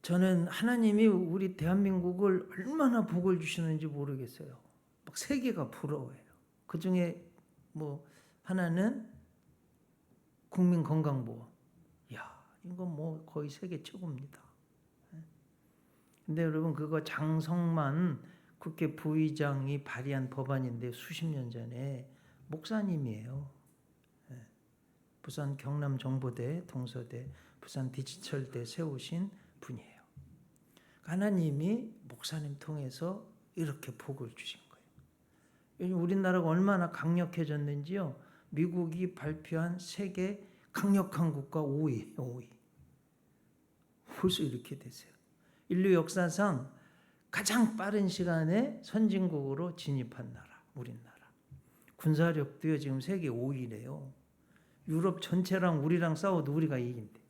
저는 하나님이 우리 대한민국을 얼마나 복을 주시는지 모르겠어요. 막 세계가 부러워요. 그 중에 뭐 하나는 국민건강보험. 야, 이거 뭐 거의 세계 최고입니다. 근데 여러분 그거 장성만 국회 부의장이 발의한 법안인데 수십 년 전에 목사님이에요. 부산 경남정보대, 동서대, 부산 디지털대 세우신 분이에요. 하나님이 목사님 통해서 이렇게 복을 주신 거예요. 요즘 우리나라가 얼마나 강력해졌는지요. 미국이 발표한 세계 강력한 국가 5위예요. 5위. 벌써 이렇게 됐어요. 인류 역사상 가장 빠른 시간에 선진국으로 진입한 나라, 우리나라. 군사력도요 지금 세계 5위래요. 유럽 전체랑 우리랑 싸워도 우리가 이긴대.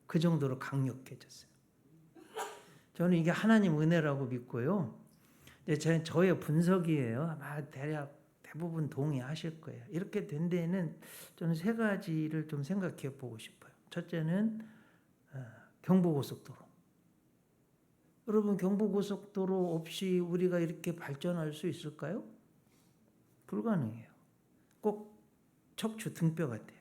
그 정도로 강력해졌어요. 저는 이게 하나님 은혜라고 믿고요. 저의 분석이에요. 아마 대부분 동의하실 거예요. 이렇게 된 데에는 저는 세 가지를 좀 생각해 보고 싶어요. 첫째는 경부고속도로. 여러분 경부고속도로 없이 우리가 이렇게 발전할 수 있을까요? 불가능해요. 꼭 척추 등뼈 같아요.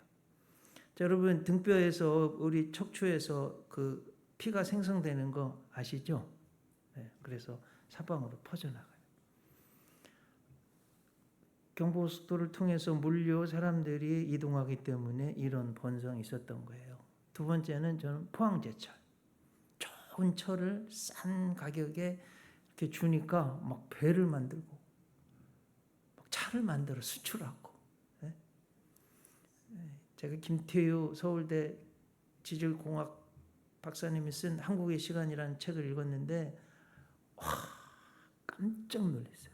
자, 여러분 등뼈에서 우리 척추에서 그 피가 생성되는 거 아시죠? 네, 그래서 사방으로 퍼져나가요. 경부고속도로를 통해서 물류 사람들이 이동하기 때문에 이런 번성이 있었던 거예요. 두 번째는 저는 포항제철. 좋은 철을 싼 가격에 이렇게 주니까 막 배를 만들고 막 차를 만들어 수출하고. 네? 제가 김태유 서울대 지질공학 박사님이 쓴 한국의 시간이라는 책을 읽었는데 와, 깜짝 놀랐어요.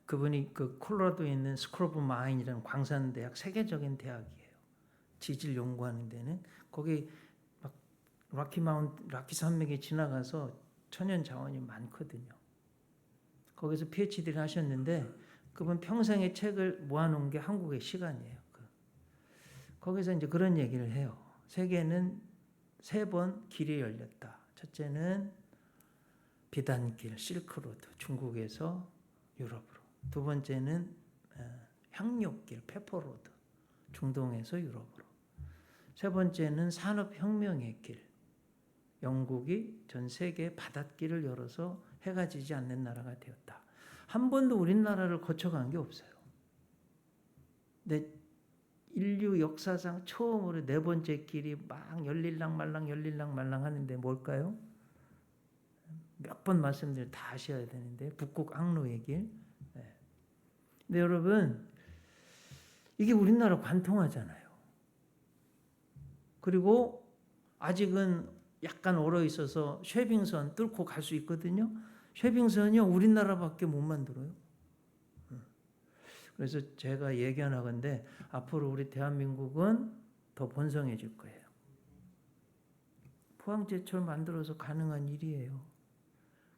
그분이 그 콜로라도에 있는 스쿨 오브 마인이라는 광산대학, 세계적인 대학이에요. 지질 연구하는 데는 거기 막 라키 산맥에 지나가서 천연 자원이 많거든요. 거기서 PhD를 하셨는데 그분 평생의 책을 모아놓은 게 한국의 시간이에요. 거기서 이제 그런 얘기를 해요. 세계는 3번 길이 열렸다. 첫째는 비단길, 실크로드, 중국에서 유럽으로. 두 번째는 향료길, 페퍼로드, 중동에서 유럽으로. 세 번째는 산업혁명의 길, 영국이 전 세계 바닷길을 열어서 해가 지지 않는 나라가 되었다. 한 번도 우리나라를 거쳐간 게 없어요. 근데 인류 역사상 처음으로 4번째 길이 막 열릴랑말랑 하는데 뭘까요? 몇 번 말씀드려 다 아셔야 되는데 북극 항로의 길. 근데 여러분 이게 우리나라 관통하잖아요. 그리고 아직은 약간 얼어 있어서 쉐빙선 뚫고 갈 수 있거든요. 쉐빙선이요 우리나라밖에 못 만들어요. 그래서 제가 예견하건대 앞으로 우리 대한민국은 더 번성해질 거예요. 포항제철 만들어서 가능한 일이에요.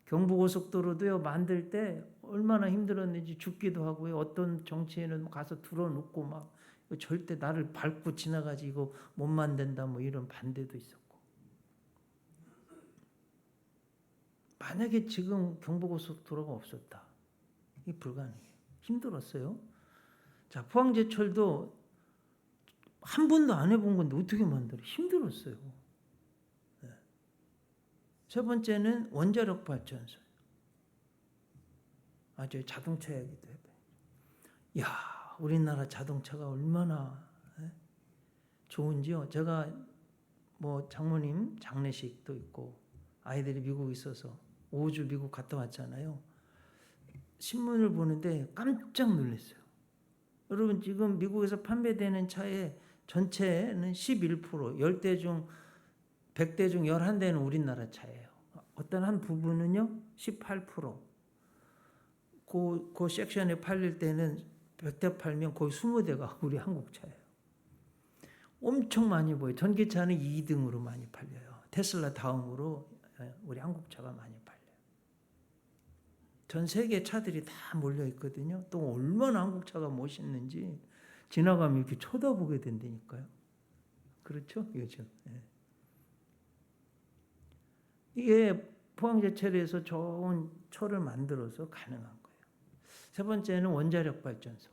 경부고속도로도요 만들 때 얼마나 힘들었는지 죽기도 하고요. 어떤 정치에는 가서 들어눕고 막 절대 나를 밟고 지나가지 이거 못 만든다 뭐 이런 반대도 있었고. 만약에 지금 경부고속도로가 없었다. 이게 불가능해요. 힘들었어요. 자, 포항제철도 한 번도 안 해본 건데 어떻게 만들어? 힘들었어요. 네. 세 번째는 원자력 발전소. 저 자동차 얘기도 해봐요. 야, 우리나라 자동차가 얼마나 좋은지요. 제가 뭐 장모님 장례식도 있고 아이들이 미국에 있어서 5주 미국 갔다 왔잖아요. 신문을 보는데 깜짝 놀랐어요. 여러분 지금 미국에서 판매되는 차의 전체는 11%, 10대 중 100대 중 11대는 우리나라 차예요. 어떤 한 부분은요 18%. 그 섹션에 팔릴 때는 100대 팔면 거의 20대가 우리 한국 차예요. 엄청 많이 보여요. 전기차는 2등으로 많이 팔려요. 테슬라 다음으로 우리 한국 차가 많이 팔려요. 전 세계 차들이 다 몰려 있거든요. 또 얼마나 한국 차가 멋있는지 지나가면 이렇게 쳐다보게 된다니까요. 그렇죠? 요즘. 이게 포항제철에서 좋은 철을 만들어서 가능한 거예요. 세 번째는 원자력 발전소.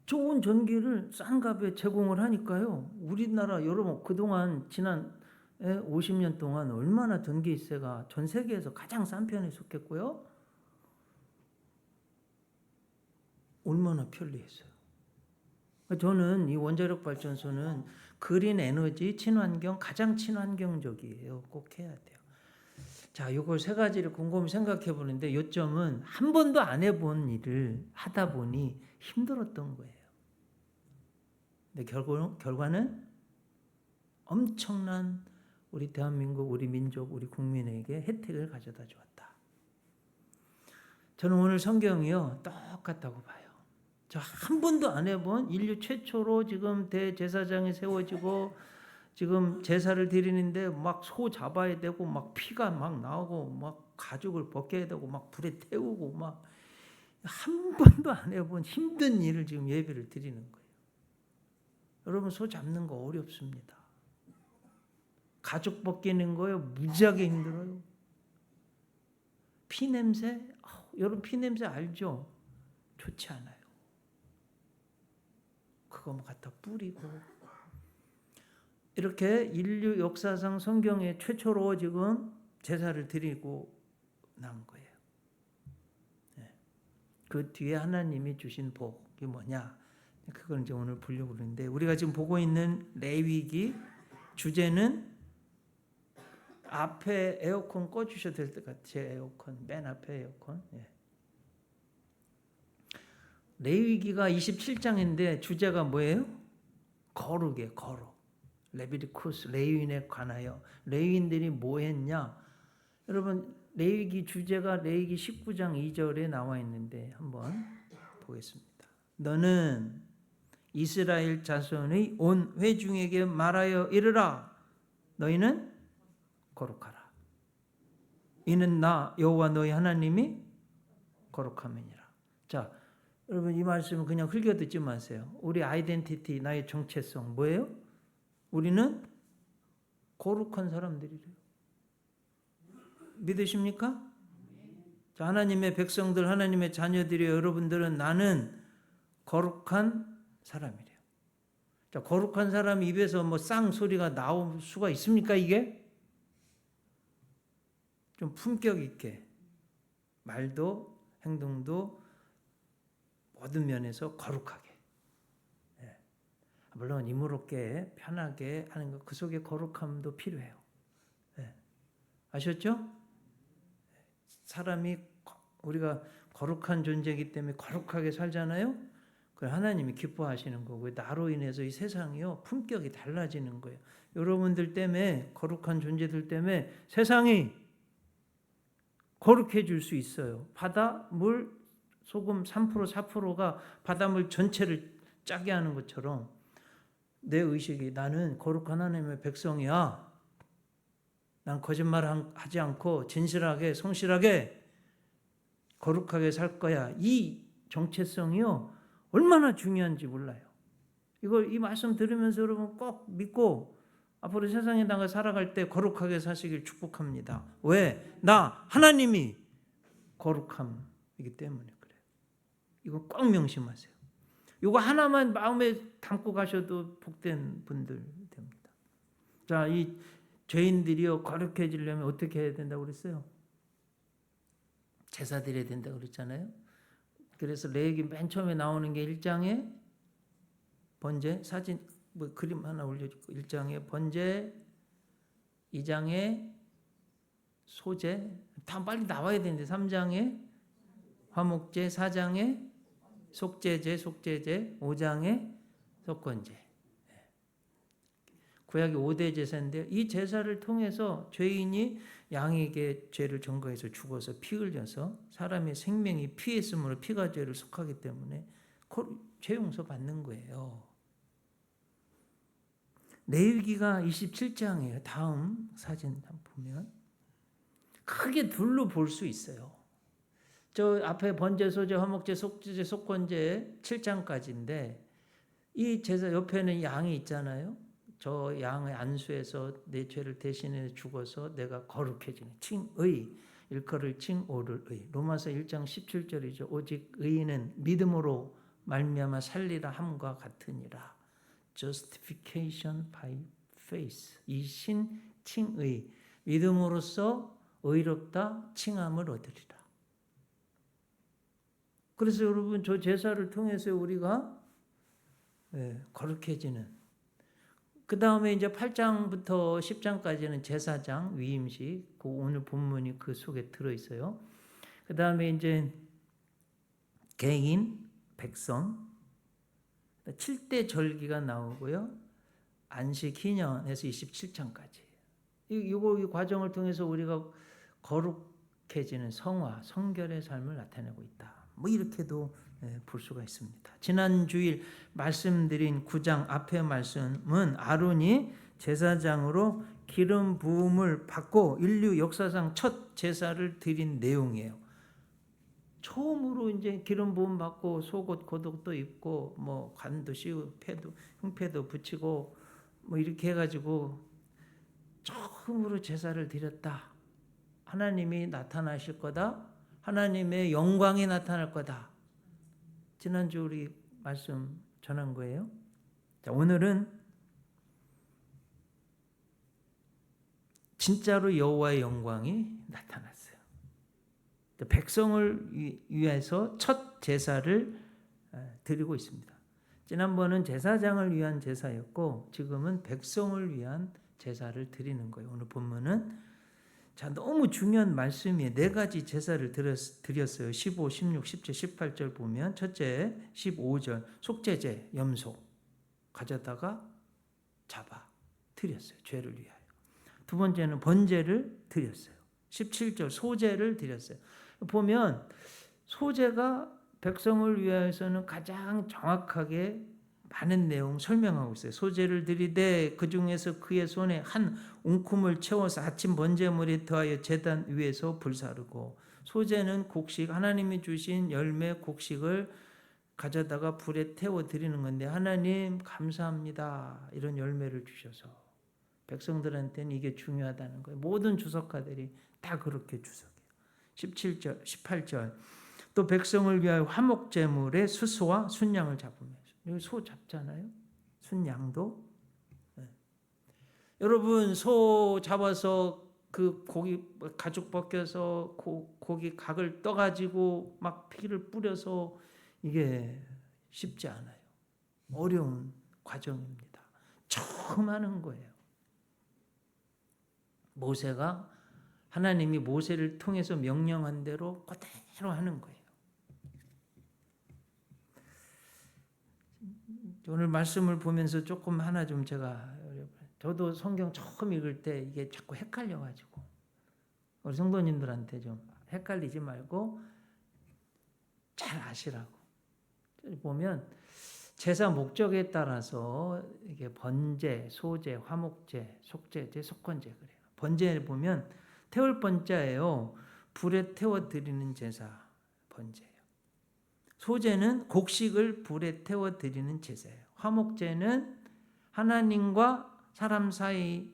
좋은 전기를 싼 값에 제공을 하니까요. 우리나라 여러분 그동안 지난 50년 동안 얼마나 전기세가 전 세계에서 가장 싼 편에 속했고요. 얼마나 편리했어요. 저는 이 원자력 발전소는 그린 에너지 친환경 가장 친환경적이에요. 꼭 해야 돼요. 자, 이걸 세 가지를 곰곰이 생각해 보는데 요점은 한 번도 안 해본 일을 하다 보니 힘들었던 거예요. 근데 결과는 엄청난 우리 대한민국, 우리 민족, 우리 국민에게 혜택을 가져다 주었다. 저는 오늘 성경이요 똑같다고 봐요. 저 한 번도 안 해본 인류 최초로 지금 대제사장이 세워지고 지금 제사를 드리는데 막 소 잡아야 되고 막 피가 막 나오고 막 가죽을 벗겨야 되고 막 불에 태우고 막 한 번도 안 해본 힘든 일을 지금 예배를 드리는 거예요. 여러분 소 잡는 거 어렵습니다. 가죽 벗기는 거요 무지하게 힘들어요. 피 냄새? 여러분 피 냄새 알죠? 좋지 않아요. 그거 뭐 갖다 뿌리고 이렇게 인류 역사상 성경에 최초로 지금 제사를 드리고 난 거예요. 그 뒤에 하나님이 주신 복이 뭐냐? 그걸 이제 오늘 보려고 그러는데 우리가 지금 보고 있는 레위기 주제는 앞에 에어컨 꺼주셔도 될 것 같아요. 제 에어컨 맨 앞에 에어컨. 레위기가 27장인데 주제가 뭐예요? 거룩이에요. 거룩. 레비티쿠스 레위인에 관하여 레위인들이 뭐 했냐? 여러분 레위기 주제가 레위기 19장 2절에 나와 있는데 한번 보겠습니다. 너는 이스라엘 자손의 온 회중에게 말하여 이르라. 너희는 거룩하라. 이는 나 여호와 너희 하나님이 거룩함이니라. 자, 여러분 이 말씀은 그냥 흘겨 듣지 마세요. 우리 아이덴티티, 나의 정체성 뭐예요? 우리는 거룩한 사람들이래요. 믿으십니까? 자, 하나님의 백성들, 하나님의 자녀들이요. 여러분들은 나는 거룩한 사람이래요. 자, 거룩한 사람 입에서 뭐 쌍 소리가 나올 수가 있습니까, 이게? 좀 품격 있게 말도 행동도 모든 면에서 거룩하게. 물론 이무롭게 편하게 하는 것, 그 속에 거룩함도 필요해요. 아셨죠? 사람이 우리가 거룩한 존재이기 때문에 거룩하게 살잖아요. 그래 하나님이 기뻐하시는 거고요. 나로 인해서 이 세상이요 품격이 달라지는 거예요. 여러분들 때문에 거룩한 존재들 때문에 세상이 거룩해질 수 있어요. 바다, 물, 소금 3%, 4%가 바닷물 전체를 짜게 하는 것처럼 내 의식이 나는 거룩한 하나님의 백성이야. 난 거짓말하지 않고 진실하게 성실하게 거룩하게 살 거야. 이 정체성이요 얼마나 중요한지 몰라요. 이 말씀 들으면서 여러분 꼭 믿고 앞으로 세상에 나가 살아갈 때 거룩하게 사시길 축복합니다. 왜? 나 하나님이 거룩함이기 때문에 그래요. 이거 꼭 명심하세요. 이거 하나만 마음에 담고 가셔도 복된 분들 됩니다. 자, 이 죄인들이요 거룩해지려면 어떻게 해야 된다고 그랬어요? 제사 드려야 된다고 그랬잖아요. 그래서 레위기 맨 처음에 나오는 게 1장에 번제, 사진 뭐 그림 하나 올려주고 1장에 번제, 2장에 소제 다 빨리 나와야 되는데 3장에 화목제, 4장에 속죄제, 5장에 속건제. 구약이 5대 제사인데요. 이 제사를 통해서 죄인이 양에게 죄를 전가해서 죽어서 피 흘려서 사람의 생명이 피에 있으므로 피가 죄를 속하기 때문에 죄 용서 받는 거예요. 레위기가 27장이에요. 다음 사진 보면 크게 둘로 볼 수 있어요. 저 앞에 번제, 소제, 화목제, 속죄제, 속건제 7장까지인데 이 제사 옆에는 양이 있잖아요. 저 양의 안수에서 내 죄를 대신해 죽어서 내가 거룩해지는 칭의, 일컬을 칭오를 의. 로마서 1장 17절이죠. 오직 의인은 믿음으로 말미암아 살리라 함과 같으니라. Justification by faith. 이신 칭의. 믿음으로써 의롭다 칭함을 얻으리라. 그래서 여러분 저 제사를 통해서 우리가 거룩해지는. 그 다음에 이제 8장부터 10장까지는 제사장 위임식. 그 오늘 본문이 그 속에 들어 있어요. 그 다음에 이제 개인, 백성, 7대 절기가 나오고요. 안식, 희년에서 27장까지. 이 과정을 통해서 우리가 거룩해지는 성화, 성결의 삶을 나타내고 있다. 뭐 이렇게도 볼 수가 있습니다. 지난 주일 말씀드린 9장 앞의 말씀은 아론이 제사장으로 기름 부음을 받고 인류 역사상 첫 제사를 드린 내용이에요. 처음으로 이제 기름 부음 받고 속옷 고독도 입고 뭐 관도 씌우고 흉패도 붙이고 뭐 이렇게 해가지고 처음으로 제사를 드렸다. 하나님이 나타나실 거다. 하나님의 영광이 나타날 거다. 지난주 우리 말씀 전한 거예요. 자, 오늘은 진짜로 여호와의 영광이 나타났어요. 백성을 위해서 첫 제사를 드리고 있습니다. 지난번은 제사장을 위한 제사였고 지금은 백성을 위한 제사를 드리는 거예요. 오늘 본문은 자, 너무 중요한 말씀이에요. 네 가지 제사를 드렸어요. 15, 16, 17, 18절 보면 첫째 15절 속죄제, 염소 가져다가 잡아 드렸어요. 죄를 위하여. 두 번째는 번제를 드렸어요. 17절 소제를 드렸어요. 보면 소제가 백성을 위하여서는 가장 정확하게 많은 내용 설명하고 있어요. 소제를 드리되 그 중에서 그의 손에 한 웅큼을 채워서 아침 번제물에 더하여 제단 위에서 불사르고, 소제는 곡식, 하나님이 주신 열매 곡식을 가져다가 불에 태워 드리는 건데, 하나님 감사합니다. 이런 열매를 주셔서 백성들한테는 이게 중요하다는 거예요. 모든 주석가들이 다 그렇게 주석해요. 17절, 18절 또 백성을 위하여 화목제물에 수소와 순양을 잡으면서, 여기 소 잡잖아요. 순양도. 네. 여러분 소 잡아서 그 고기 가죽 벗겨서 고기 각을 떠가지고 막 피를 뿌려서 이게 쉽지 않아요. 어려운 과정입니다. 처음 하는 거예요. 모세가 하나님이 모세를 통해서 명령한 대로 그대로 하는 거예요. 오늘 말씀을 보면서 조금 하나 좀 저도 성경 처음 읽을 때 이게 자꾸 헷갈려가지고 우리 성도님들한테 좀 헷갈리지 말고 잘 아시라고. 보면 제사 목적에 따라서 이게 번제, 소제, 화목제, 속제제, 속건제 그래요. 번제를 보면 태울 번자예요. 불에 태워 드리는 제사 번제예요. 소제는 곡식을 불에 태워 드리는 제사예요. 화목제는 하나님과 사람 사이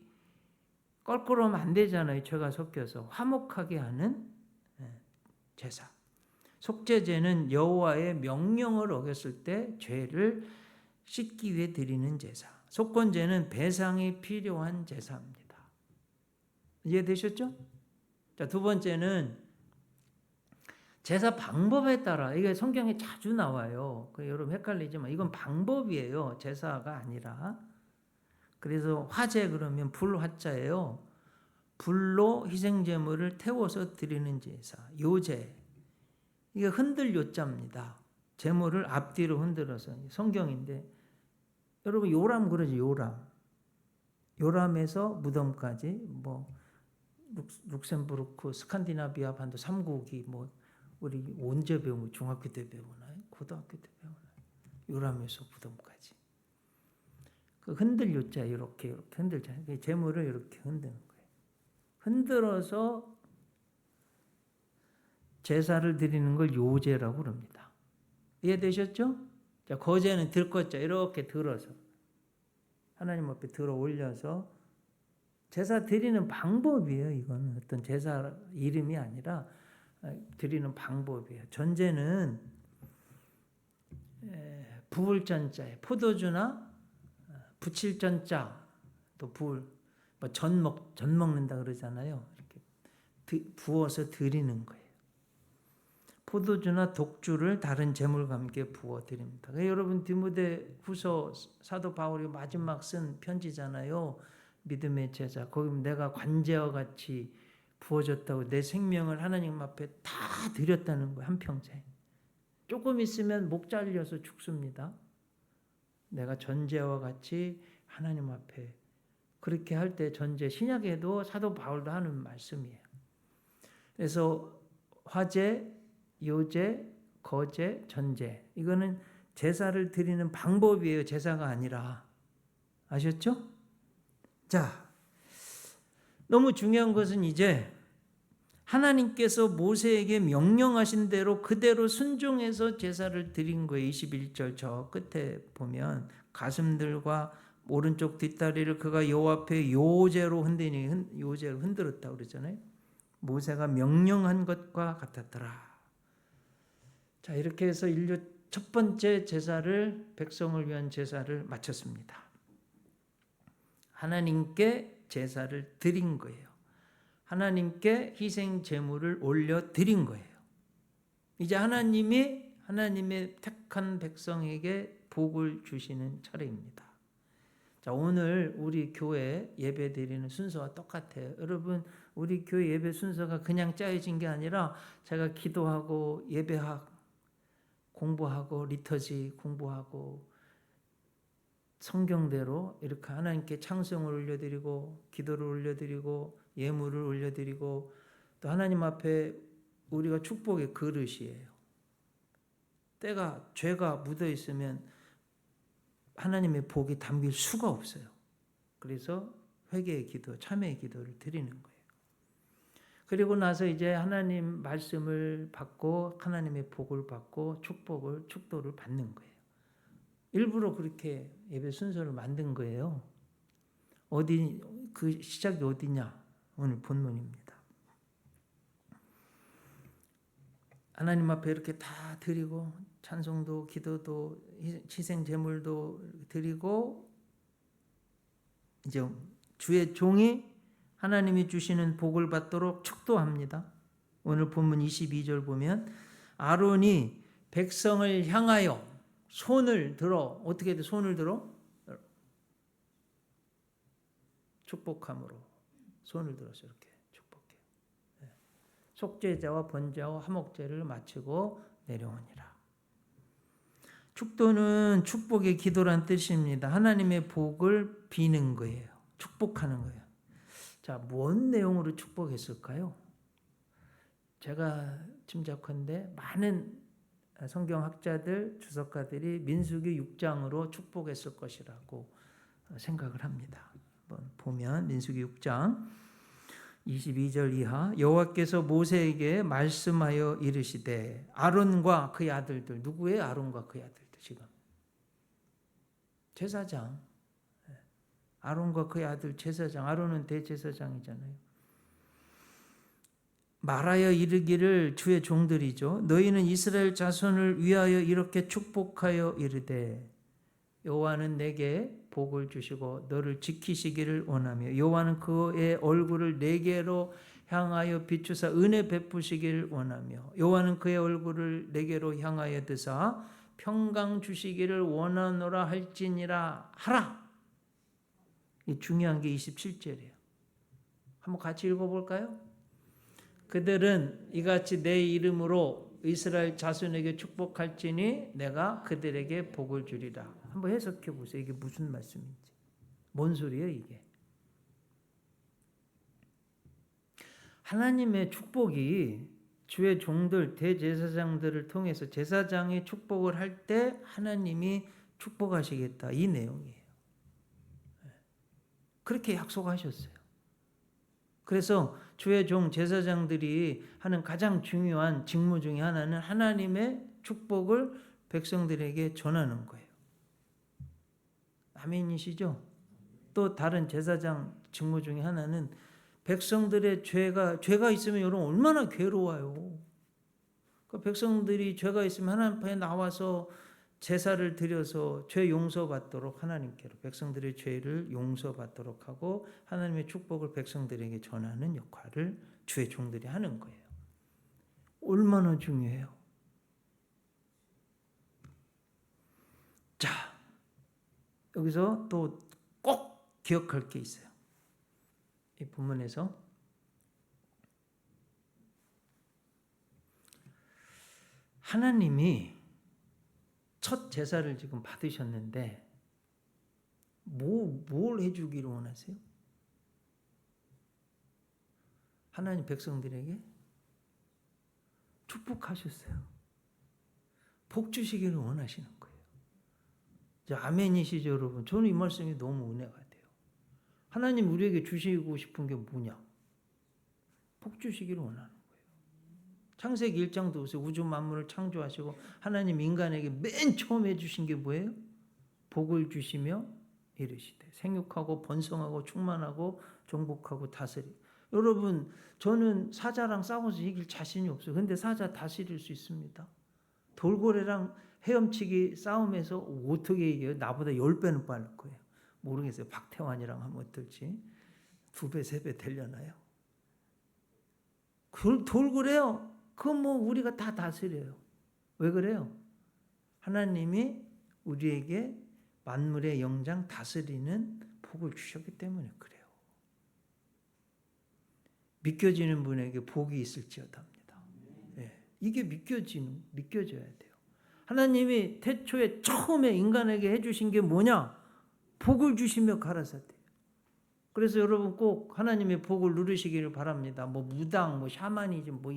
껄끄러우면 안 되잖아요. 죄가 섞여서 화목하게 하는 제사. 속죄제는 여호와의 명령을 어겼을 때 죄를 씻기 위해 드리는 제사. 속건제는 배상이 필요한 제사입니다. 이해되셨죠? 자, 두 번째는 제사 방법에 따라, 이게 성경에 자주 나와요. 여러분 헷갈리지만 이건 방법이에요. 제사가 아니라. 그래서 화제 그러면 불화자예요. 불로 희생제물을 태워서 드리는 제사. 요제, 이게 흔들 요자입니다. 제물을 앞뒤로 흔들어서. 성경인데 여러분 요람 그러죠. 요람에서 무덤까지 뭐 룩셈부르크, 스칸디나비아 반도 3국이 뭐 우리 언제 배우고 중학교 때 배우나요? 고등학교 때 배우나요? 요람에서 무덤까지. 그 흔들 요자 이렇게 흔들잖아요. 제물을 이렇게 흔드는 거예요. 흔들어서 제사를 드리는 걸 요제라고 그럽니다. 이해되셨죠? 자, 거제는 들것자 이렇게 들어서. 하나님 앞에 들어 올려서 제사 드리는 방법이에요. 이거는 어떤 제사 이름이 아니라 드리는 방법이에요. 전제는 부을 전자에 포도주나 부칠 전자, 또 부을 전 먹는다 그러잖아요. 이렇게 부어서 드리는 거예요. 포도주나 독주를 다른 제물과 함께 부어 드립니다. 여러분 디모데후서 사도 바울이 마지막 쓴 편지잖아요. 믿음의 제자. 거기 내가 관제와 같이 부어졌다고 내 생명을 하나님 앞에 다 드렸다는 거예요. 한평생. 조금 있으면 목 잘려서 죽습니다. 내가 전제와 같이 하나님 앞에 그렇게 할 때 전제 신약에도 사도 바울도 하는 말씀이에요. 그래서 화제, 요제, 거제, 전제 이거는 제사를 드리는 방법이에요. 제사가 아니라. 아셨죠? 자, 너무 중요한 것은 이제 하나님께서 모세에게 명령하신 대로 그대로 순종해서 제사를 드린 거예요. 21절 저 끝에 보면 가슴들과 오른쪽 뒷다리를 그가 여호와 앞에 요제로 흔들었다고 그러잖아요. 모세가 명령한 것과 같았더라. 자, 이렇게 해서 인류 첫 번째 제사를 백성을 위한 제사를 마쳤습니다. 하나님께 제사를 드린 거예요. 하나님께 희생 제물을 올려 드린 거예요. 이제 하나님의 택한 백성에게 복을 주시는 차례입니다. 자, 오늘 우리 교회 예배 드리는 순서와 똑같아요. 여러분, 우리 교회 예배 순서가 그냥 짜여진 게 아니라 제가 기도하고 예배하고 공부하고 리터지 공부하고 성경대로 이렇게 하나님께 창성을 올려드리고 기도를 올려드리고 예물을 올려드리고 또 하나님 앞에 우리가 축복의 그릇이에요. 때가 죄가 묻어 있으면 하나님의 복이 담길 수가 없어요. 그래서 회개의 기도, 참회의 기도를 드리는 거예요. 그리고 나서 이제 하나님 말씀을 받고 하나님의 복을 받고 축도를 받는 거예요. 일부러 그렇게 예배 순서를 만든 거예요. 그 시작이 어디냐? 오늘 본문입니다. 하나님 앞에 이렇게 다 드리고 찬송도 기도도 희생 제물도 드리고 이제 주의 종이 하나님이 주시는 복을 받도록 축도합니다. 오늘 본문 22절 보면 아론이 백성을 향하여 손을 들어 어떻게 해도 손을 들어 축복함으로 손을 들어서 이렇게 축복해요. 속죄제와 번제와 화목제를 마치고 내려오니라. 축도는 축복의 기도란 뜻입니다. 하나님의 복을 비는 거예요. 축복하는 거예요. 자, 뭔 내용으로 축복했을까요? 제가 짐작컨대 많은 성경학자들, 주석가들이 민수기 6장으로 축복했을 것이라고 생각을 합니다. 한번 보면 민수기 6장 22절 이하 여호와께서 모세에게 말씀하여 이르시되 아론과 그의 아들들 누구예요? 아론과 그의 아들들 지금 제사장 아론과 그의 아들 제사장 아론은 대제사장이잖아요. 말하여 이르기를 주의 종들이죠. 너희는 이스라엘 자손을 위하여 이렇게 축복하여 이르되 여호와는 내게 복을 주시고 너를 지키시기를 원하며 여호와는 그의 얼굴을 내게로 향하여 비추사 은혜 베푸시기를 원하며 여호와는 그의 얼굴을 내게로 향하여 드사 평강 주시기를 원하노라 할지니라 하라. 이 중요한 게 27절이에요. 한번 같이 읽어볼까요? 그들은 이같이 내 이름으로 이스라엘 자손에게 축복할지니 내가 그들에게 복을 주리라. 한번 해석해 보세요. 이게 무슨 말씀인지. 뭔 소리예요 이게? 하나님의 축복이 주의 종들 대제사장들을 통해서 제사장이 축복을 할 때 하나님이 축복하시겠다. 이 내용이에요. 그렇게 약속하셨어요. 그래서 주의 종 제사장들이 하는 가장 중요한 직무 중에 하나는 하나님의 축복을 백성들에게 전하는 거예요. 아멘이시죠? 또 다른 제사장 직무 중에 하나는 백성들의 죄가 있으면 여러분 얼마나 괴로워요. 그 백성들이 죄가 있으면 하나님 앞에 나와서 제사를 드려서 죄 용서받도록 하나님께로 백성들의 죄를 용서받도록 하고 하나님의 축복을 백성들에게 전하는 역할을 주의 종들이 하는 거예요. 얼마나 중요해요. 자, 여기서 또 꼭 기억할 게 있어요. 이 본문에서 하나님이 첫 제사를 지금 받으셨는데 뭘 해주기를 원하세요? 하나님 백성들에게 축복하셨어요. 복 주시기를 원하시는 거예요. 아멘이시죠, 여러분? 저는 이 말씀이 너무 은혜가 돼요. 하나님 우리에게 주시고 싶은 게 뭐냐? 복 주시기를 원하는 거예요. 창세기 1장도 보세요. 우주 만물을 창조하시고 하나님 인간에게 맨 처음 해주신 게 뭐예요? 복을 주시며 이르시되 생육하고 번성하고 충만하고 정복하고 다스리. 여러분, 저는 사자랑 싸워서 이길 자신이 없어요. 근데 사자 다스릴 수 있습니다. 돌고래랑 헤엄치기 싸움에서 어떻게 이겨요? 나보다 10배는 빠를 거예요. 모르겠어요. 박태환이랑 하면 어떨지. 2배, 3배 되려나요? 돌고래요. 그건 뭐 우리가 다 다스려요. 왜 그래요? 하나님이 우리에게 만물의 영장 다스리는 복을 주셨기 때문에 그래요. 믿겨지는 분에게 복이 있을지어다입니다. 네. 이게 믿겨져야 돼요. 하나님이 태초에 처음에 인간에게 해주신 게 뭐냐? 복을 주시며 가라사대. 그래서 여러분 꼭 하나님의 복을 누리시기를 바랍니다. 뭐 무당, 뭐 샤머니즘, 뭐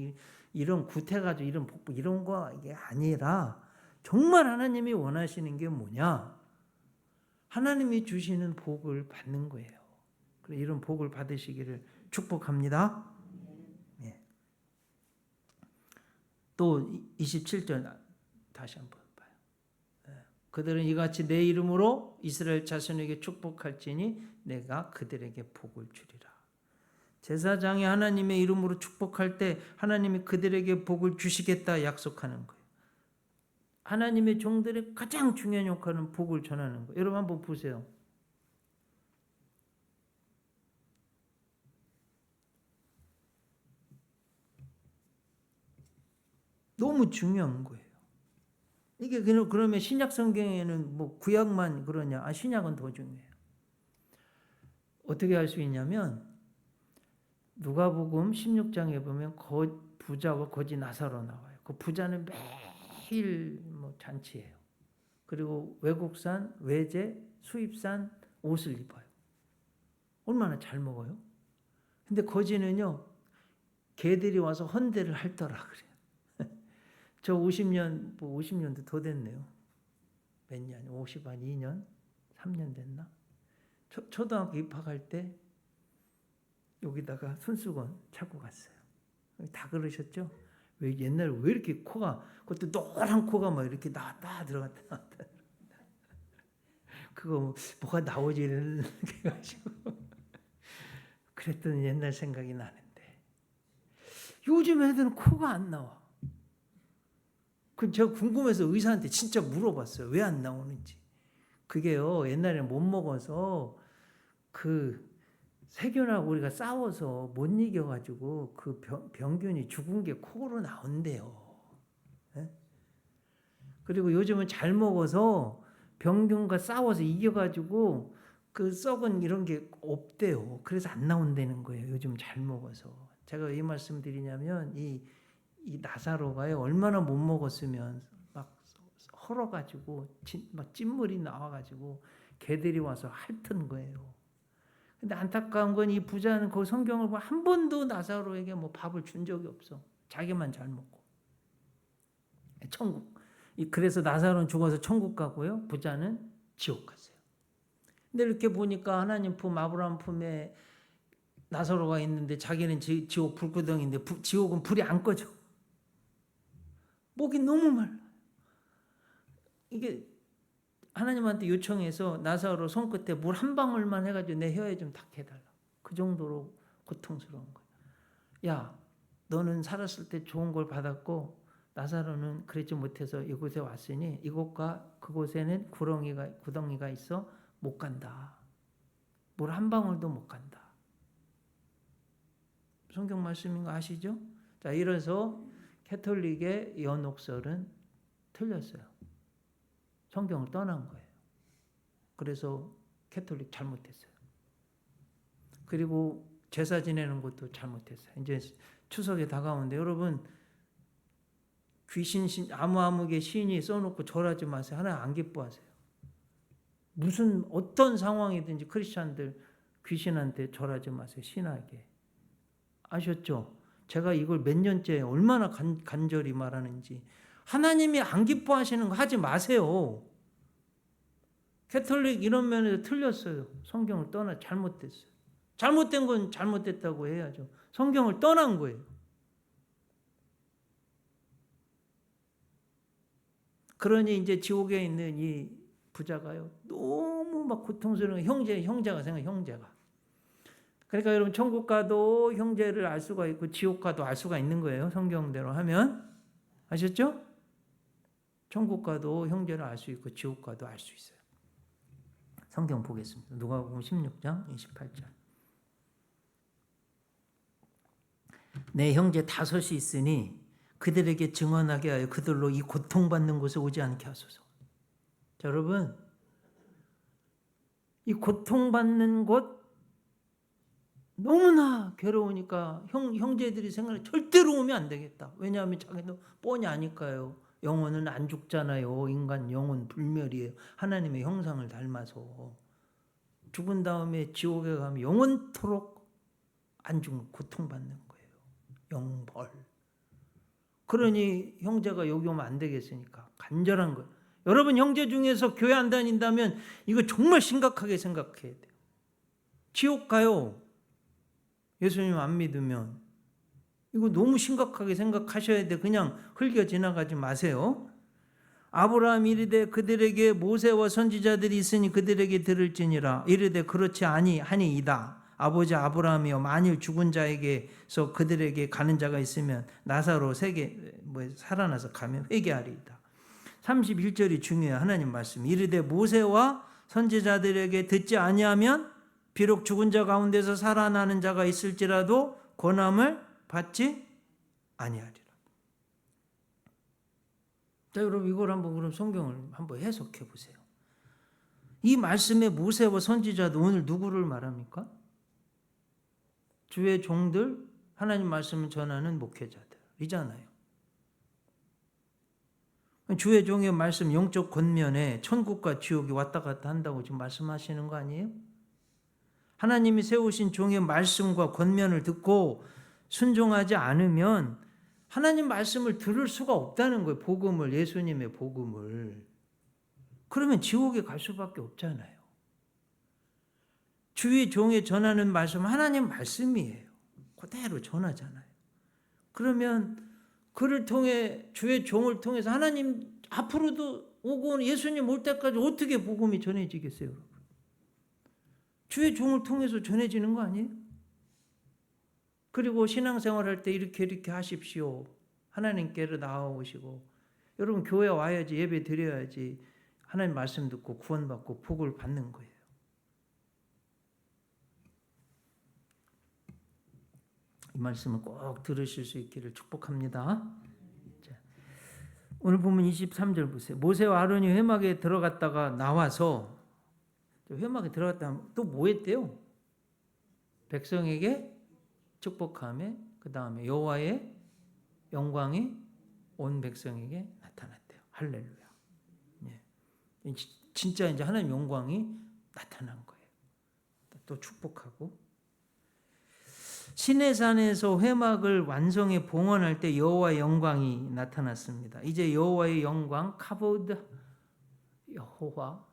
이런 구태가지고 이런 복, 이런 거 이게 아니라 정말 하나님이 원하시는 게 뭐냐? 하나님이 주시는 복을 받는 거예요. 그래서 이런 복을 받으시기를 축복합니다. 네. 또 27절 다시 한번 봐요. 그들은 이같이 내 이름으로 이스라엘 자손에게 축복할지니 내가 그들에게 복을 주리라. 제사장이 하나님의 이름으로 축복할 때 하나님이 그들에게 복을 주시겠다 약속하는 거예요. 하나님의 종들의 가장 중요한 역할은 복을 전하는 거예요. 여러분 한번 보세요. 너무 중요한 거예요. 이게 그러면 신약 성경에는 뭐 구약만 그러냐? 신약은 더 중요해요. 어떻게 할 수 있냐면 누가복음 16장에 보면 부자와 거지 나사로 나와요. 그 부자는 매일 뭐 잔치예요. 그리고 외국산, 외제, 수입산 옷을 입어요. 얼마나 잘 먹어요? 근데 거지는요, 개들이 와서 헌대를 핥더라 그래요. 저 50년도 더 됐네요. 몇 년? 2년? 3년 됐나? 초등학교 입학할 때 여기다가 손수건 차고 갔어요. 다 그러셨죠? 왜 옛날에 왜 이렇게 코가, 그것도 노란 코가 막 이렇게 나왔다 들어갔다 나왔다. 그거 뭐가 나오지 이렇게 해가지고 그랬던 옛날 생각이 나는데 요즘 애들은 코가 안 나와. 제가 궁금해서 의사한테 진짜 물어봤어요. 왜 안 나오는지. 그게요, 옛날에 못 먹어서 세균하고 우리가 싸워서 못 이겨가지고 그 병균이 죽은 게 코로 나온대요. 네? 그리고 요즘은 잘 먹어서 병균과 싸워서 이겨가지고 그 썩은 이런 게 없대요. 그래서 안 나온다는 거예요. 요즘 잘 먹어서. 제가 왜 이 말씀 드리냐면 이 나사로가요, 얼마나 못 먹었으면 막 헐어가지고 막 찐물이 나와가지고 개들이 와서 핥은 거예요. 근데 안타까운 건 이 부자는 그 성경을 보면 한 번도 나사로에게 뭐 밥을 준 적이 없어. 자기만 잘 먹고. 천국. 그래서 나사로는 죽어서 천국 가고요. 부자는 지옥 갔어요. 근데 이렇게 보니까 하나님 품, 아브라함 품에 나사로가 있는데 자기는 지옥 불구덩인데 지옥은 불이 안 꺼져. 목이 너무 말라. 이게 하나님한테 요청해서 나사로 손끝에 물 한 방울만 해가지고 내 혀에 좀 닿게 해달라. 그 정도로 고통스러운 거예요. 야, 너는 살았을 때 좋은 걸 받았고 나사로는 그렇지 못해서 이곳에 왔으니 이곳과 그곳에는 구덩이가 있어 못 간다. 물 한 방울도 못 간다. 성경 말씀인 거 아시죠? 자, 이래서 캐톨릭의 연옥설은 틀렸어요. 성경을 떠난 거예요. 그래서 캐톨릭 잘못했어요. 그리고 제사 지내는 것도 잘못했어요. 이제 추석에 다가오는데 여러분 귀신 아무개 시인이 써놓고 절하지 마세요. 하나님 안 기뻐하세요. 무슨 어떤 상황이든지 크리스찬들 귀신한테 절하지 마세요. 신하게. 아셨죠? 제가 이걸 몇 년째 얼마나 간절히 말하는지. 하나님이 안 기뻐하시는 거 하지 마세요. 캐톨릭 이런 면에서 틀렸어요. 성경을 잘못됐어요. 잘못된 건 잘못됐다고 해야죠. 성경을 떠난 거예요. 그러니 이제 지옥에 있는 이 부자가요. 너무 막 고통스러운 형제가 생각해요. 형제가. 그러니까 여러분 천국 가도 형제를 알 수가 있고 지옥 가도 알 수가 있는 거예요. 성경대로 하면. 아셨죠? 천국 가도 형제를 알 수 있고 지옥 가도 알 수 있어요. 성경 보겠습니다. 누가복음 16장 28절. 내 형제 다섯이 있으니 그들에게 증언하게 하여 그들로 이 고통받는 곳에 오지 않게 하소서. 자, 여러분 이 고통받는 곳 너무나 괴로우니까 형제들이 생각해 절대로 오면 안 되겠다. 왜냐하면 자기도 뻔히 아니까요. 영혼은 안 죽잖아요. 인간 영혼 불멸이에요. 하나님의 형상을 닮아서. 죽은 다음에 지옥에 가면 영원토록 안 죽는 고통받는 거예요. 영벌. 그러니 형제가 여기 오면 안 되겠으니까 간절한 거예요. 여러분 형제 중에서 교회 안 다닌다면 이거 정말 심각하게 생각해야 돼요. 지옥 가요. 예수님 안 믿으면. 이거 너무 심각하게 생각하셔야 돼. 그냥 흘겨 지나가지 마세요. 아브라함이 이르되 그들에게 모세와 선지자들이 있으니 그들에게 들을지니라. 이르되 그렇지 아니하니이다. 아버지 아브라함이여 만일 죽은 자에게서 그들에게 가는 자가 있으면 나사로 살아나서 가면 회개하리이다. 31절이 중요해요. 하나님 말씀. 이르되 모세와 선지자들에게 듣지 아니하면 비록 죽은 자 가운데서 살아나는 자가 있을지라도 권함을 받지 아니하리라. 자, 여러분 이걸 한번 그럼 성경을 한번 해석해 보세요. 이 말씀에 모세와 선지자도 오늘 누구를 말합니까? 주의 종들, 하나님 말씀을 전하는 목회자들이잖아요. 주의 종의 말씀 영적 권면에 천국과 지옥이 왔다 갔다 한다고 지금 말씀하시는 거 아니에요? 하나님이 세우신 종의 말씀과 권면을 듣고 순종하지 않으면 하나님 말씀을 들을 수가 없다는 거예요. 복음을, 예수님의 복음을. 그러면 지옥에 갈 수밖에 없잖아요. 주의 종에 전하는 말씀 하나님 말씀이에요. 그대로 전하잖아요. 그러면 그를 통해 주의 종을 통해서 하나님 앞으로도 오고 예수님 올 때까지 어떻게 복음이 전해지겠어요? 여러분? 주의 종을 통해서 전해지는 거 아니에요? 그리고 신앙생활할 때 이렇게 하십시오. 하나님께로 나아오시고 여러분 교회 와야지, 예배 드려야지, 하나님 말씀 듣고 구원받고 복을 받는 거예요. 이 말씀을 꼭 들으실 수 있기를 축복합니다. 자, 오늘 보면 23절 보세요. 모세와 아론이 회막에 들어갔다가 나와서, 회막에 들어갔다 또 뭐 했대요? 백성에게 축복하며 그 다음에 여호와의 영광이 온 백성에게 나타났대요. 할렐루야. 예. 진짜 이제 하나님 영광이 나타난 거예요. 또 축복하고. 시내산에서 회막을 완성해 봉헌할 때 여호와의 영광이 나타났습니다. 이제 여호와의 영광, 카보드 여호와,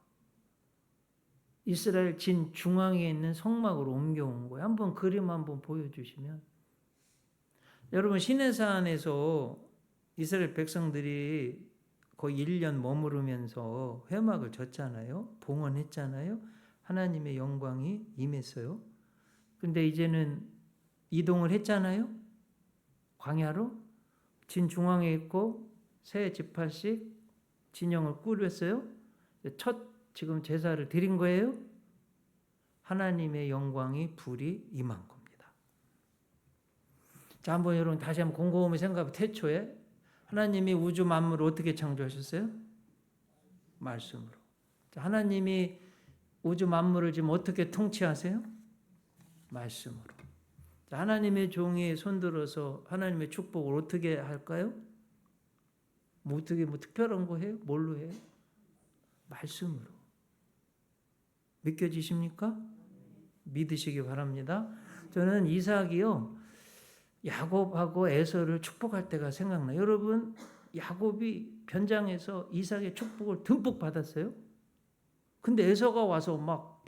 이스라엘 진 중앙에 있는 성막으로 옮겨온 거예요. 한번 그림 한번 보여주시면. 여러분 시내산에서 이스라엘 백성들이 거의 1년 머무르면서 회막을 졌잖아요. 봉헌했잖아요. 하나님의 영광이 임했어요. 근데 이제는 이동을 했잖아요. 광야로. 진 중앙에 있고 세 지파씩 진영을 꾸렸어요. 첫 지금 제사를 드린 거예요. 하나님의 영광이 불이 임한 겁니다. 자, 한번 여러분 다시 한번 곰곰이 생각해. 태초에 하나님이 우주 만물을 어떻게 창조하셨어요? 말씀으로. 자, 하나님이 우주 만물을 지금 어떻게 통치하세요? 말씀으로. 자, 하나님의 종이 손들어서 하나님의 축복을 어떻게 할까요? 뭐 어떻게 뭐 특별한 거 해요? 뭘로 해요? 말씀으로. 믿겨지십니까? 믿으시기 바랍니다. 저는 이삭이요, 야곱하고 에서를 축복할 때가 생각나요. 여러분, 야곱이 변장해서 이삭의 축복을 듬뿍 받았어요. 근데 에서가 와서 막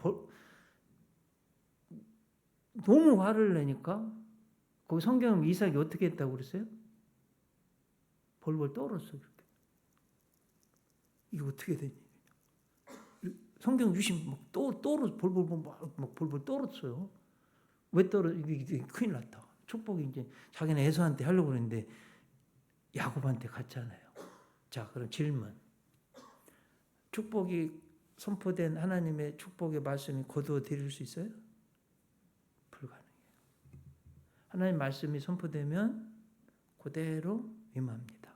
너무 화를 내니까 거기 성경은 이삭이 어떻게 했다고 그랬어요? 벌벌 떨었어. 그렇게. 이거 어떻게 되니? 성경 유심 막 벌벌 떨었어요. 왜 떨어? 이게 큰일 났다. 축복이 이제 자기는 에서한테 하려고 그랬는데 야곱한테 갔잖아요. 자, 그럼 질문. 축복이 선포된 하나님의 축복의 말씀이 거두어 드릴 수 있어요? 불가능해요. 하나님 말씀이 선포되면 그대로 임합니다.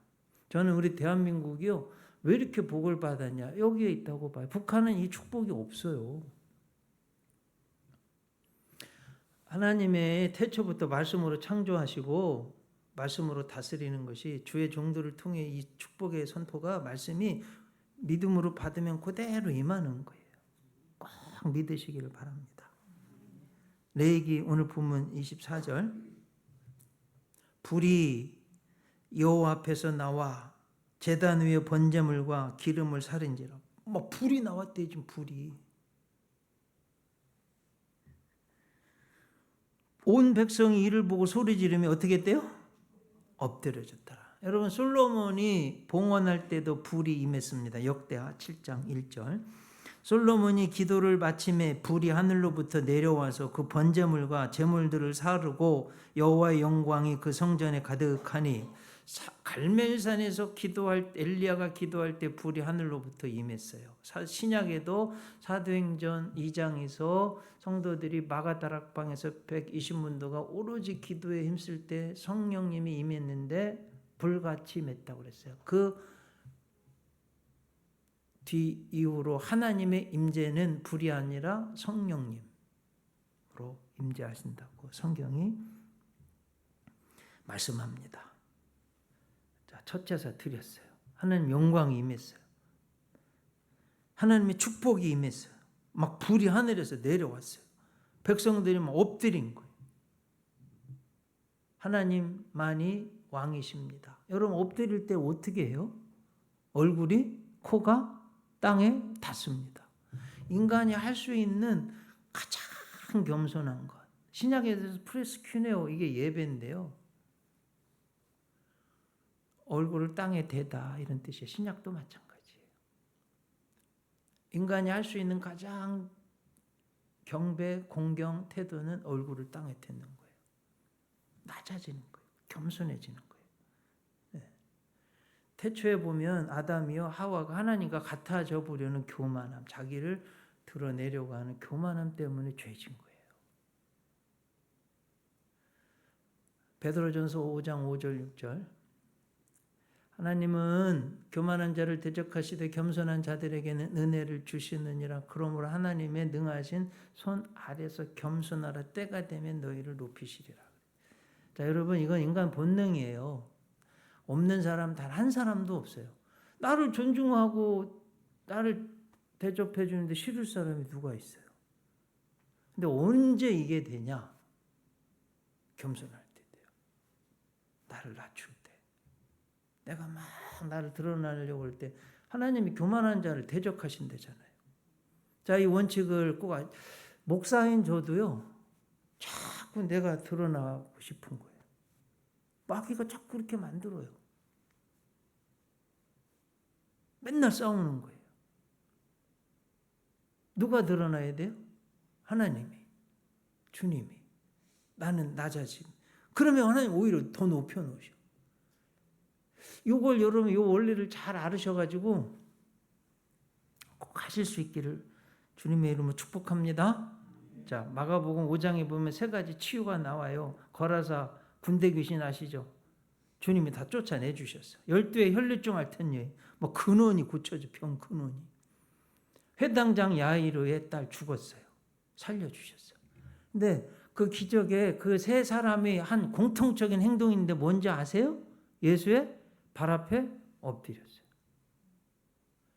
저는 우리 대한민국이요, 왜 이렇게 복을 받았냐? 여기에 있다고 봐요. 북한은 이 축복이 없어요. 하나님의 태초부터 말씀으로 창조하시고 말씀으로 다스리는 것이 주의 종들을 통해 이 축복의 선포가 말씀이 믿음으로 받으면 그대로 임하는 거예요. 꼭 믿으시기를 바랍니다. 레위기 오늘 본문 24절. 불이 여호와 앞에서 나와 제단 위에 번제물과 기름을 사른지라. 막 불이 나왔대. 지금 불이. 온 백성이 이를 보고 소리 지르며 어떻게 했대요? 엎드려졌더라. 여러분, 솔로몬이 봉헌할 때도 불이 임했습니다. 역대하 7장 1절. 솔로몬이 기도를 마침에 불이 하늘로부터 내려와서 그 번제물과 제물들을 사르고 여호와의 영광이 그 성전에 가득하니, 갈멜산에서 엘리야가 기도할 때 불이 하늘로부터 임했어요. 신약에도 사도행전 2장에서 성도들이 마가다락방에서 120문도가 오로지 기도에 힘쓸 때 성령님이 임했는데 불같이 임했다고 그랬어요. 그 뒤 이후로 하나님의 임재는 불이 아니라 성령님으로 임재하신다고 성경이 말씀합니다. 자, 첫 제사 드렸어요. 하나님 영광이 임했어요. 하나님의 축복이 임했어요. 막 불이 하늘에서 내려왔어요. 백성들이 막 엎드린 거예요. 하나님만이 왕이십니다. 여러분, 엎드릴 때 어떻게 해요? 얼굴이, 코가 땅에 닿습니다. 인간이 할 수 있는 가장 겸손한 것. 신약에 대해서 프레스큐네오, 이게 예배인데요. 얼굴을 땅에 대다, 이런 뜻이에요. 신약도 마찬가지예요. 인간이 할 수 있는 가장 경배, 공경, 태도는 얼굴을 땅에 대는 거예요. 낮아지는 거예요. 겸손해지는 거예요. 태초에 보면 아담이요 하와가 하나님과 같아져 보려는 교만함, 자기를 드러내려고 하는 교만함 때문에 죄진 거예요. 베드로전서 5장 5절 6절. 하나님은 교만한 자를 대적하시되 겸손한 자들에게는 은혜를 주시느니라. 그러므로 하나님의 능하신 손 아래서 겸손하라. 때가 되면 너희를 높이시리라. 자, 여러분, 이건 인간 본능이에요. 없는 사람 단 한 사람도 없어요. 나를 존중하고 나를 대접해 주는데 싫을 사람이 누가 있어요? 근데 언제 이게 되냐? 겸손할 때 돼요. 나를 낮출 때. 내가 막 나를 드러내려고 할 때 하나님이 교만한 자를 대적하신다잖아요. 자, 이 원칙을 꼭 목사인 저도요. 자꾸 내가 드러나고 싶은 거예요. 마귀가 자꾸 그렇게 만들어요. 맨날 싸우는 거예요. 누가 드러나야 돼요? 하나님이, 주님이. 나는 나 자신. 그러면 하나님 오히려 더 높여놓으셔. 요걸 여러분 요 원리를 잘 알으셔가지고 꼭 하실 수 있기를 주님의 이름으로 축복합니다. 자, 마가복음 5장에 보면 세 가지 치유가 나와요. 거라사 군대 귀신 아시죠? 주님이 다 쫓아내 주셨어요. 12의 혈류증 앓던 여인, 뭐 근원이 고쳐져, 병 근원이. 회당장 야이로의 딸 죽었어요. 살려주셨어요. 근데 그 기적에 그 세 사람이 한 공통적인 행동인데 뭔지 아세요? 예수의 발 앞에 엎드렸어요.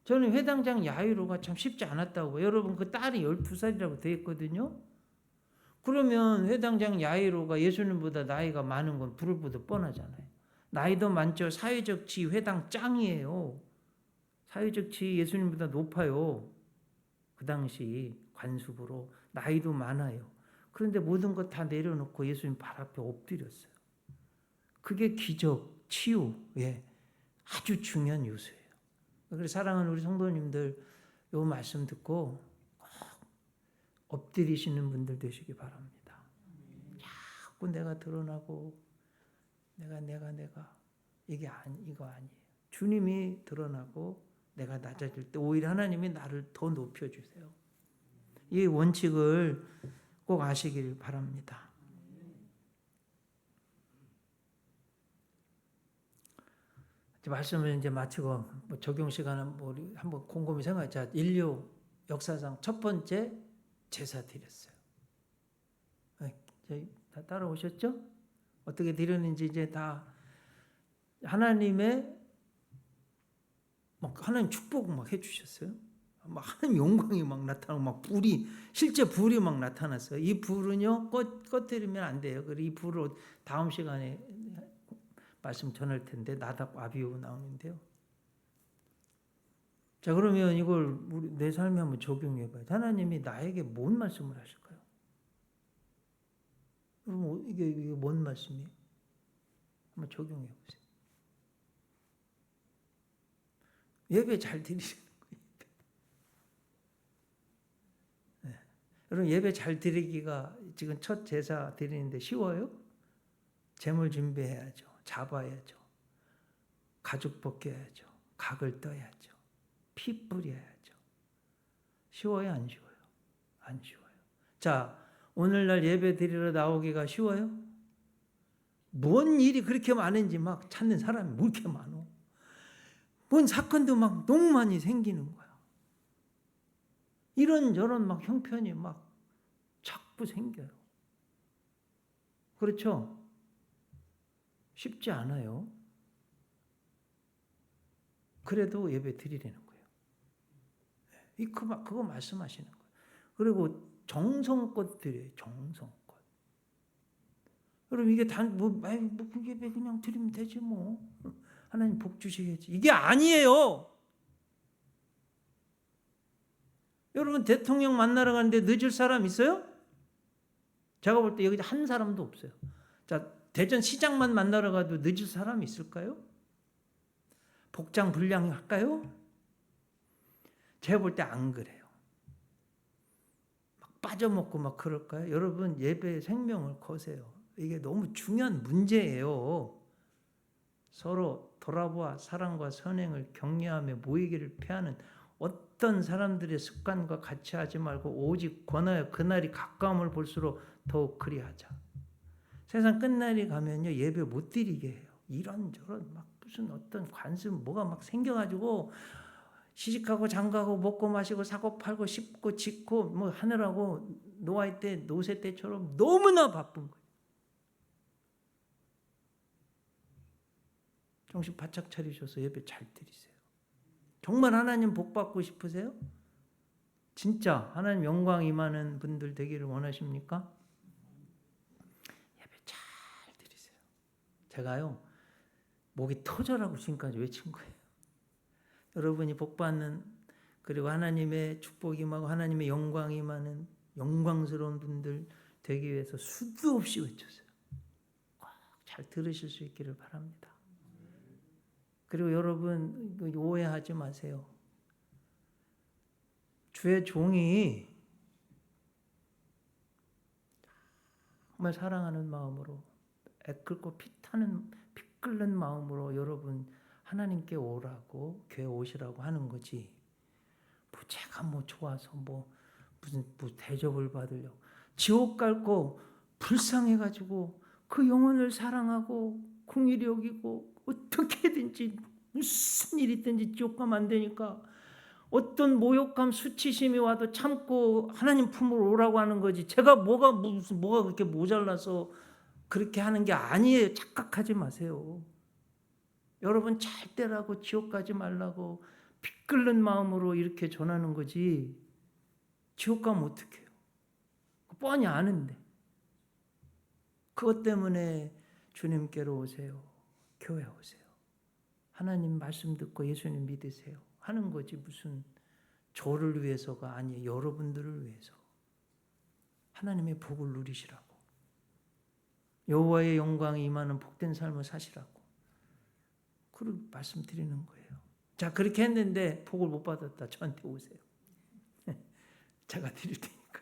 저는 회당장 야이로가 참 쉽지 않았다고. 여러분 그 딸이 12살이라고 되어 있거든요. 그러면 회당장 야이로가 예수님보다 나이가 많은 건 불을 보듯 뻔하잖아요. 나이도 많죠. 사회적 지위 회당 짱이에요. 사회적 지위 예수님보다 높아요. 그 당시 관습으로 나이도 많아요. 그런데 모든 것 다 내려놓고 예수님 발 앞에 엎드렸어요. 그게 기적, 치유의 아주 중요한 요소예요. 그래서 사랑하는 우리 성도님들 이 말씀 듣고 꼭 엎드리시는 분들 되시기 바랍니다. 자꾸 내가 드러나고 내가 이거 아니에요. 주님이 드러나고 내가 낮아질 때 오히려 하나님이 나를 더 높여주세요. 이 원칙을 꼭 아시길 바랍니다. 말씀을 이제 마치고 적용 시간은 우리 한번 곰곰이 생각해. 자, 인류 역사상 첫 번째 제사 드렸어요. 다 따라오셨죠? 어떻게 드렸는지 이제 다 하나님의 하나님 축복 막 해주셨어요. 막 하나님 영광이 막 나타나고 막 불이 실제 불이 막 나타났어요. 이 불은요 꺼뜨리면 안 돼요. 그리고 이 불을 다음 시간에 말씀 전할 텐데 나답 아비후 나오는데요. 자, 그러면 이걸 우리 내 삶에 한번 적용해 봐요. 하나님이 나에게 뭔 말씀을 하실까요? 그럼 이게 뭔 말씀이에요? 한번 적용해 보세요. 예배 잘 드리시는 거예요. 네. 여러분 예배 잘 드리기가 지금 첫 제사 드리는데 쉬워요? 재물 준비해야죠. 잡아야죠. 가죽 벗겨야죠. 각을 떠야죠. 피 뿌려야죠. 쉬워요? 안 쉬워요? 안 쉬워요. 자, 오늘날 예배 드리러 나오기가 쉬워요? 뭔 일이 그렇게 많은지 막 찾는 사람이 뭐 이렇게 많어. 뭔 사건도 막 너무 많이 생기는 거야. 이런저런 막 형편이 막 자꾸 생겨요. 그렇죠? 쉽지 않아요. 그래도 예배 드리라는 거예요. 그거 말씀하시는 거예요. 그리고 정성껏 드려요. 정성껏. 여러분 이게 예배 그냥 드리면 되지 뭐. 하나님 복 주시겠지. 이게 아니에요. 여러분 대통령 만나러 가는데 늦을 사람 있어요? 제가 볼 때 여기 한 사람도 없어요. 자, 대전 시장만 만나러 가도 늦을 사람이 있을까요? 복장 불량할까요? 제가 볼 때 안 그래요. 막 빠져먹고 막 그럴까요? 여러분 예배 생명을 거세요. 이게 너무 중요한 문제예요. 서로 돌아보아 사랑과 선행을 격려하며 모이기를 피하는 어떤 사람들의 습관과 같이 하지 말고 오직 권하여 그날이 가까움을 볼수록 더욱 그리하자. 세상 끝날이 가면요 예배 못 드리게 해요. 이런저런 막 무슨 어떤 관습 뭐가 막 생겨가지고 시집가고 장가고 먹고 마시고 사고 팔고 씹고 짓고 뭐 하느라고 노아이 때 노세 때처럼 너무나 바쁜 거예요. 정신 바짝 차리셔서 예배 잘 드리세요. 정말 하나님 복 받고 싶으세요? 진짜 하나님 영광 임하는 분들 되기를 원하십니까? 예배 잘 드리세요. 제가요 목이 터져라고 지금까지 외친 거예요. 여러분이 복 받는 그리고 하나님의 축복이 임하고 하나님의 영광이 임하는 영광스러운 분들 되기 위해서 수도 없이 외쳤어요. 꼭 잘 들으실 수 있기를 바랍니다. 그리고 여러분 오해하지 마세요. 주의 종이 정말 사랑하는 마음으로 애끓고 피 끓는 마음으로 여러분 하나님께 오라고 교회 오시라고 하는 거지. 제가 좋아서 무슨 대접을 받으려고 지옥 갈고 불쌍해가지고 그 영혼을 사랑하고 긍휼히 여기고 어떻게든지 무슨 일이 있든지 지옥 가면 안 되니까 어떤 모욕감 수치심이 와도 참고 하나님 품으로 오라고 하는 거지. 제가 뭐가 그렇게 모자라서 그렇게 하는 게 아니에요. 착각하지 마세요. 여러분 잘 되라고 지옥 가지 말라고 피 끓는 마음으로 이렇게 전하는 거지. 지옥 가면 어떡해요? 뻔히 아는데. 그것 때문에 주님께로 오세요. 교회 오세요. 하나님 말씀 듣고 예수님 믿으세요. 하는 거지. 무슨 저를 위해서가 아니에요. 여러분들을 위해서. 하나님의 복을 누리시라고. 여호와의 영광이 임하는 복된 삶을 사시라고. 그렇게 말씀드리는 거예요. 자, 그렇게 했는데 복을 못 받았다. 저한테 오세요. 제가 드릴 테니까.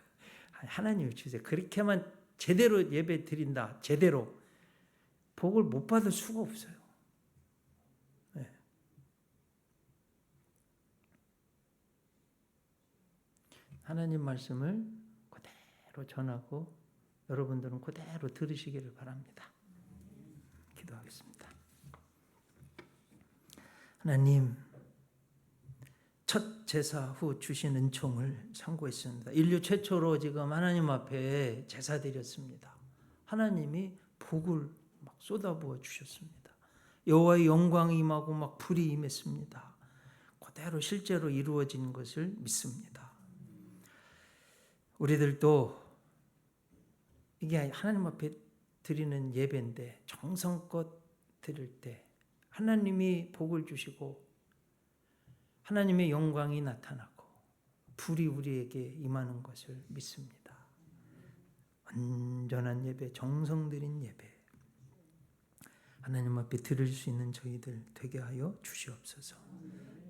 하나님을 주세요. 그렇게만 제대로 예배 드린다. 제대로. 복을 못 받을 수가 없어요. 네. 하나님 말씀을 그대로 전하고 여러분들은 그대로 들으시기를 바랍니다. 기도하겠습니다. 하나님, 첫 제사 후 주신 은총을 상고했습니다. 인류 최초로 지금 하나님 앞에 제사 드렸습니다. 하나님이 복을 막 쏟아부어 주셨습니다. 여호와의 영광이 임하고 막 불이 임했습니다. 그대로 실제로 이루어진 것을 믿습니다. 우리들도 이게 하나님 앞에 드리는 예배인데 정성껏 드릴 때 하나님이 복을 주시고 하나님의 영광이 나타나고 불이 우리에게 임하는 것을 믿습니다. 온전한 예배, 정성 들인 예배 하나님 앞에 드릴 수 있는 저희들 되게 하여 주시옵소서.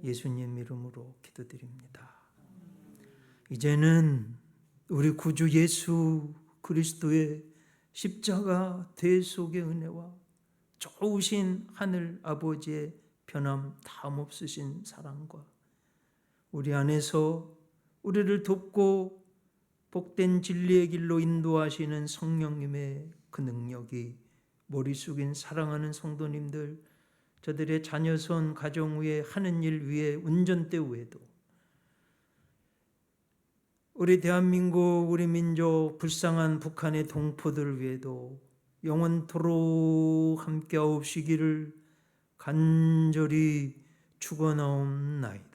예수님 이름으로 기도드립니다. 이제는 우리 구주 예수 그리스도의 십자가 대속의 은혜와 좋으신 하늘 아버지의 변함 다음 없으신 사랑과 우리 안에서 우리를 돕고 복된 진리의 길로 인도하시는 성령님의 그 능력이 머리 숙인 사랑하는 성도님들, 저들의 자녀손 가정 위에 하는 일 위에 운전대 위에도 우리 대한민국, 우리 민족, 불쌍한 북한의 동포들 위에도 영원토록 함께하옵시기를 간절히 축원하옵나이다.